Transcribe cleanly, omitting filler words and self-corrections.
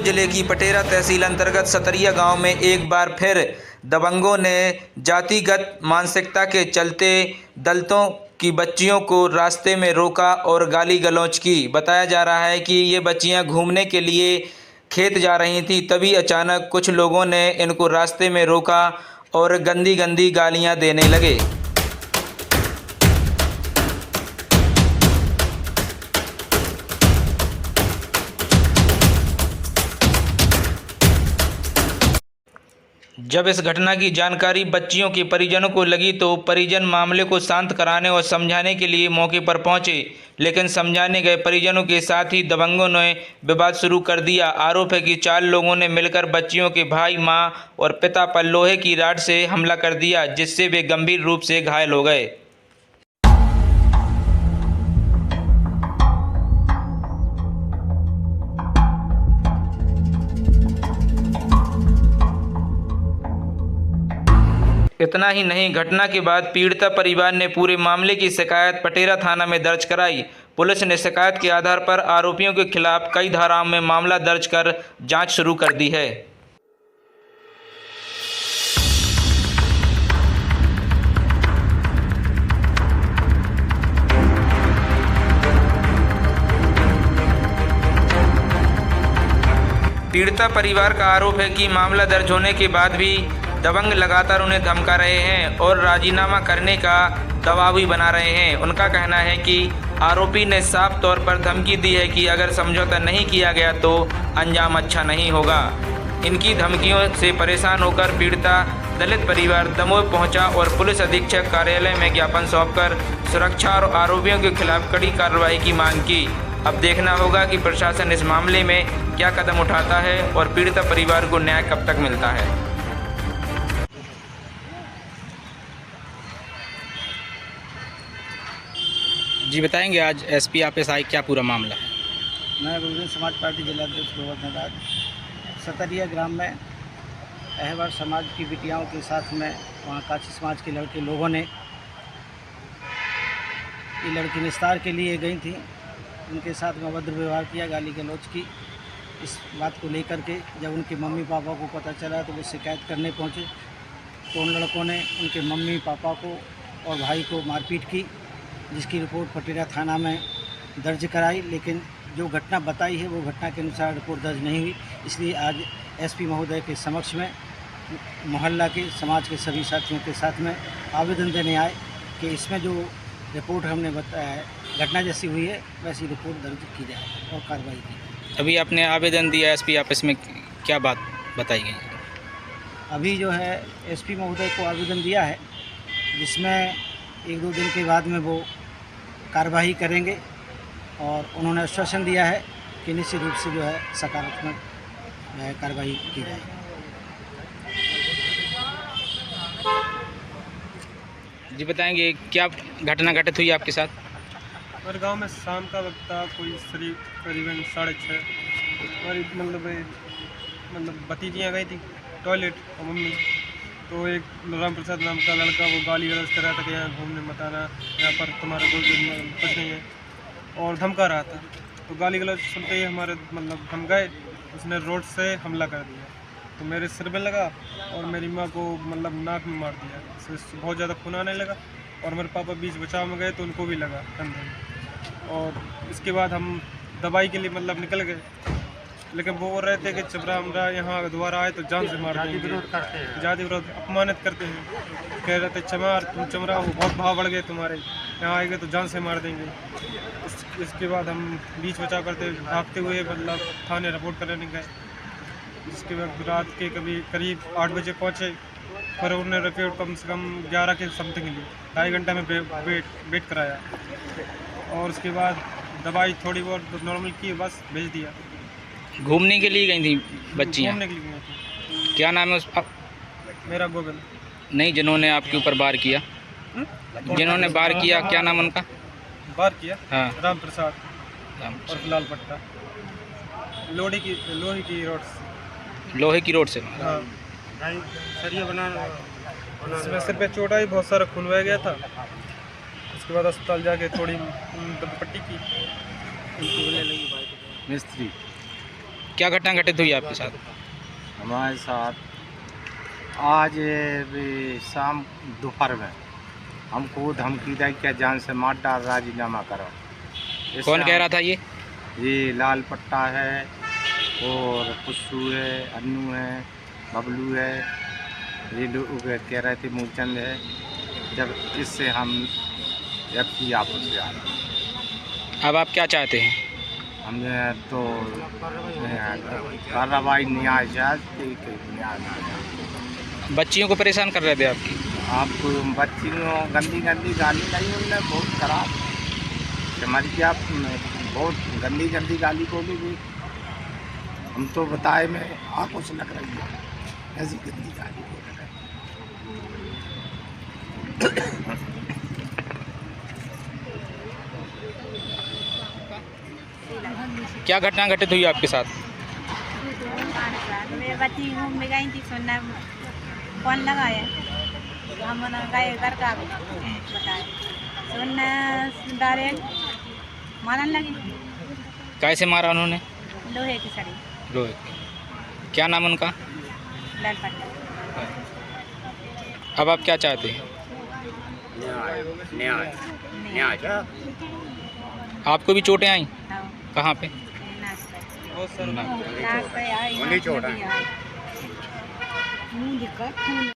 दमोह जिले की पटेरा तहसील अंतर्गत सतरिया गांव में एक बार फिर दबंगों ने जातिगत मानसिकता के चलते दलितों की बच्चियों को रास्ते में रोका और गाली गलौज की। बताया जा रहा है कि ये बच्चियां घूमने के लिए खेत जा रही थीं, तभी अचानक कुछ लोगों ने इनको रास्ते में रोका और गंदी गंदी गालियां देने लगे। जब इस घटना की जानकारी बच्चियों के परिजनों को लगी तो परिजन मामले को शांत कराने और समझाने के लिए मौके पर पहुंचे, लेकिन समझाने गए परिजनों के साथ ही दबंगों ने विवाद शुरू कर दिया। आरोप है कि 4 लोगों ने मिलकर बच्चियों के भाई, मां और पिता पर लोहे की रॉड से हमला कर दिया, जिससे वे गंभीर रूप से घायल हो गए। इतना ही नहीं, घटना के बाद पीड़िता परिवार ने पूरे मामले की शिकायत पटेरा थाना में दर्ज कराई। पुलिस ने शिकायत के आधार पर आरोपियों के खिलाफ कई धाराओं में मामला दर्ज कर जांच शुरू कर दी है। पीड़िता परिवार का आरोप है कि मामला दर्ज होने के बाद भी दबंग लगातार उन्हें धमका रहे हैं और राजीनामा करने का दबाव भी बना रहे हैं। उनका कहना है कि आरोपी ने साफ तौर पर धमकी दी है कि अगर समझौता नहीं किया गया तो अंजाम अच्छा नहीं होगा। इनकी धमकियों से परेशान होकर पीड़िता दलित परिवार दमोह पहुंचा और पुलिस अधीक्षक कार्यालय में ज्ञापन सौंपकर सुरक्षा और आरोपियों के खिलाफ कड़ी कार्रवाई की मांग की। अब देखना होगा कि प्रशासन इस मामले में क्या कदम उठाता है और पीड़िता परिवार को न्याय कब तक मिलता है। जी बताएंगे, आज एसपी ऑफिस आए, क्या पूरा मामला है? मैं बहुजन समाज पार्टी जिलाध्यक्ष गोवर्धन राज सतरिया ग्राम में अहवर समाज की बिटियाओं के साथ में वहाँ काची समाज के लड़के लोगों ने ये लड़की निस्तार के लिए गई थी, उनके साथ में अभद्र व्यवहार किया, गाली गलौज की। इस बात को लेकर के जब उनके मम्मी पापा को पता चला तो वो शिकायत करने पहुँचे, तो उन लड़कों ने उनके मम्मी पापा को और भाई को मारपीट की, जिसकी रिपोर्ट पटेरा थाना में दर्ज कराई। लेकिन जो घटना बताई है वो घटना के अनुसार रिपोर्ट दर्ज नहीं हुई, इसलिए आज एसपी महोदय के समक्ष में मोहल्ला के समाज के सभी साथियों के साथ में आवेदन देने आए कि इसमें जो रिपोर्ट हमने बताया है घटना जैसी हुई है वैसी रिपोर्ट दर्ज की जाए और कार्रवाई की। अभी आपने आवेदन दिया एसपी ऑफिस में, क्या बात बताई गई? अभी जो है एसपी महोदय को आवेदन दिया है, जिसमें 1-2 दिन के बाद में वो कार्रवाई करेंगे और उन्होंने आश्वासन दिया है कि निश्चित रूप से जो है सकारात्मक कार्रवाई की जाए। जी बताएंगे, क्या घटना घटित हुई आपके साथ? हमारे गांव में शाम का वक्त था, कोई करीबन 6:30 हमारी मतलब भतीजियाँ गई थी टॉयलेट और मम्मी, तो एक राम प्रसाद नाम का लड़का वो गाली गलौज कर रहा था कि यहाँ घूमने मत आना, यहाँ पर तुम्हारा कोई कुछ नहीं है, और धमका रहा था। तो गाली गलौज सुनते ही हमारे हम गए, उसने रोड से हमला कर दिया, तो मेरे सिर में लगा और मेरी माँ को नाक में मार दिया, इससे बहुत ज़्यादा खून आने लगा। और मेरे पापा बीच बचाव में गए तो उनको भी लगा कंधे में। और इसके बाद हम दवाई के लिए निकल गए, लेकिन वो बोल रहे थे कि चबरा हमरा यहाँ दोबारा आए तो जान से मार देंगे, जाति विरोध अपमानित करते हैं, कह रहे थे चमार तुम चमरा हो, बहुत भाव बढ़ गए तुम्हारे, यहाँ आएंगे तो जान से मार देंगे। इसके बाद हम बीच बचाव करते भागते हुए थाने रिपोर्ट करने गए, जिसके बाद रात के करीब 8 बजे पहुँचे। पर उन्होंने रिपोर्ट कम से कम 11 के समथिंग ली, 2.5 घंटा में वेट कराया, और उसके बाद दवाई थोड़ी बहुत नॉर्मल की, बस भेज दिया। घूमने के लिए गई थी बच्चियाँ? घूमने के लिए गई थी। क्या नाम है उस मेरा गोविंद। नहीं, जिन्होंने आपके ऊपर वार किया, जिन्होंने वार किया, क्या नाम उनका? वार किया? हाँ, राम प्रसाद और फिलहाल पट्टा, लोहे की रोड से। लोहे की रोड से? हाँ, सरिया बना, इसमें सिर पे चोट आई, बहुत सारा खून बह गया था। उसके बाद अस्पताल जाके थोड़ी पट्टी की, मिस्त्री। क्या घटना घटित हुई आपके साथ? हमारे साथ आज भी शाम दोपहर में हमको धमकी दी क्या जान से मार डाल, राजीनामा करो। कौन कह रहा था ये? ये लाल पट्टा है और पुष्पू है, अन्नू है, बबलू है, ये लोग कह रहे थे, मूलचंद है। जब इससे हम व्यक्ति आपस में आ रहे, अब आप क्या चाहते हैं? हमने तो कार्रवाई न्याय न्याय बच्चियों को परेशान कर रहे थे आपकी? आपको बच्चियों गंदी गंदी गाली दी उनने, बहुत खराब समझ के आप बहुत गंदी गंदी गाली बोली भी। हम तो बताए में आंखों से लग रही है, ऐसी गंदी गाली बोल रहे। क्या घटना घटित हुई आपके साथ? मेरी बच्ची घूमने गई थी, सुनना कौन लगाया, हम गए घर का बताए, सुनना डायरेक्ट मारने लगी। कैसे मारा उन्होंने? लोहे की सड़ी। लोहे। क्या नाम उनका? लाल पट्टा। अब आप क्या चाहते हैं? न्याय न्याय। आपको भी चोटें आई? हाँ। कहाँ पे? बहुत सारा नाक पे आई, चोट आई। मुंह दिक्कत।